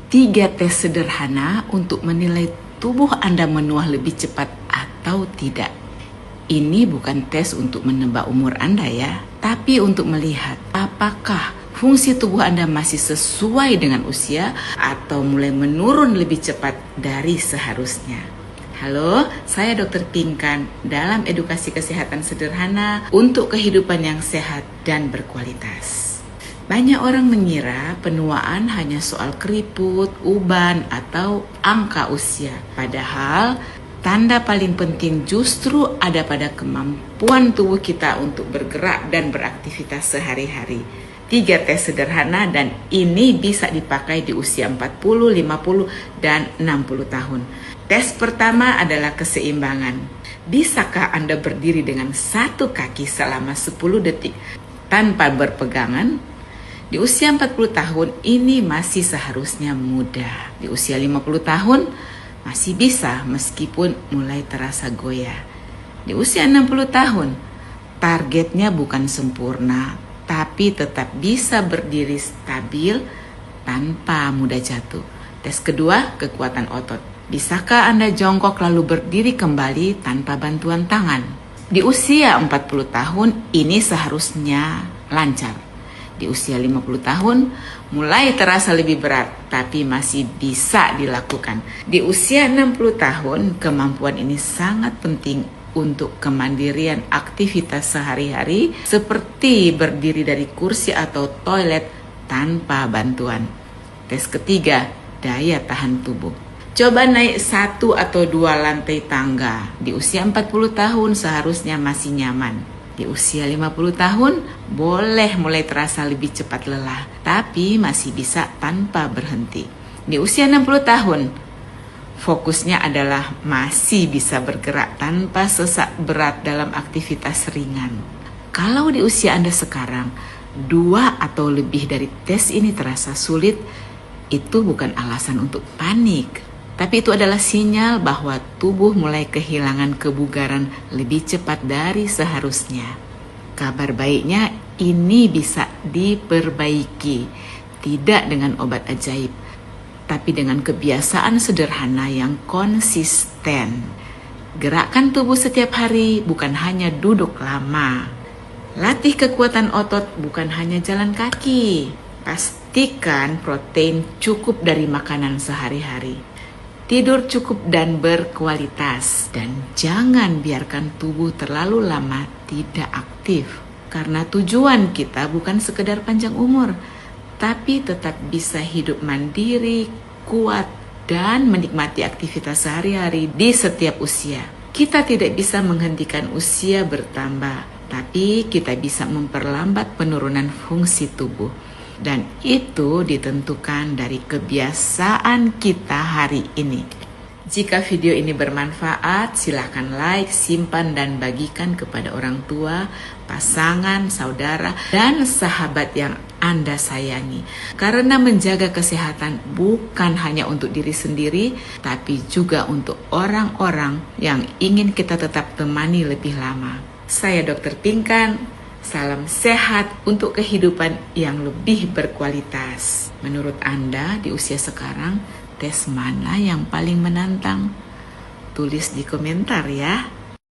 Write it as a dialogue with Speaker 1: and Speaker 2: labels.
Speaker 1: 3 tes sederhana untuk menilai tubuh Anda menua lebih cepat atau tidak. Ini bukan tes untuk menebak umur Anda ya, tapi untuk melihat apakah fungsi tubuh Anda masih sesuai dengan usia atau mulai menurun lebih cepat dari seharusnya. Halo, saya Dr. Pinkan dalam edukasi kesehatan sederhana untuk kehidupan yang sehat dan berkualitas. Banyak orang mengira penuaan hanya soal keriput, uban, atau angka usia. Padahal, tanda paling penting justru ada pada kemampuan tubuh kita untuk bergerak dan beraktivitas sehari-hari. 3 tes sederhana dan ini bisa dipakai di usia 40, 50, dan 60 tahun. Tes pertama adalah keseimbangan. Bisakah Anda berdiri dengan satu kaki selama 10 detik tanpa berpegangan? Di usia 40 tahun ini masih seharusnya mudah. Di usia 50 tahun masih bisa meskipun mulai terasa goyah. Di usia 60 tahun targetnya bukan sempurna, tapi tetap bisa berdiri stabil tanpa mudah jatuh. Tes kedua, kekuatan otot. Bisakah Anda jongkok lalu berdiri kembali tanpa bantuan tangan? Di usia 40 tahun ini seharusnya lancar. Di usia 50 tahun mulai terasa lebih berat, tapi masih bisa dilakukan. Di usia 60 tahun kemampuan ini sangat penting untuk kemandirian aktivitas sehari-hari seperti berdiri dari kursi atau toilet tanpa bantuan. Tes ketiga, daya tahan tubuh. Coba naik 1 atau 2 lantai tangga. Di usia 40 tahun seharusnya masih nyaman. Di usia 50 tahun boleh mulai terasa lebih cepat lelah, tapi masih bisa tanpa berhenti. Di usia 60 tahun fokusnya adalah masih bisa bergerak tanpa sesak berat dalam aktivitas ringan. Kalau di usia Anda sekarang 2 atau lebih dari tes ini terasa sulit, itu bukan alasan untuk panik. Tapi itu adalah sinyal bahwa tubuh mulai kehilangan kebugaran lebih cepat dari seharusnya. Kabar baiknya ini bisa diperbaiki, tidak dengan obat ajaib, tapi dengan kebiasaan sederhana yang konsisten. Gerakkan tubuh setiap hari, bukan hanya duduk lama. Latih kekuatan otot, bukan hanya jalan kaki. Pastikan protein cukup dari makanan sehari-hari. Tidur cukup dan berkualitas, dan jangan biarkan tubuh terlalu lama tidak aktif. Karena tujuan kita bukan sekedar panjang umur, tapi tetap bisa hidup mandiri, kuat, dan menikmati aktivitas sehari-hari di setiap usia. Kita tidak bisa menghentikan usia bertambah, tapi kita bisa memperlambat penurunan fungsi tubuh. Dan itu ditentukan dari kebiasaan kita hari ini. Jika video ini bermanfaat, silakan like, simpan, dan bagikan kepada orang tua, pasangan, saudara, dan sahabat yang Anda sayangi. Karena menjaga kesehatan bukan hanya untuk diri sendiri, tapi juga untuk orang-orang yang ingin kita tetap temani lebih lama. Saya Dr. Pinkan. Salam sehat untuk kehidupan yang lebih berkualitas. Menurut Anda di usia sekarang, tes mana yang paling menantang? Tulis di komentar ya.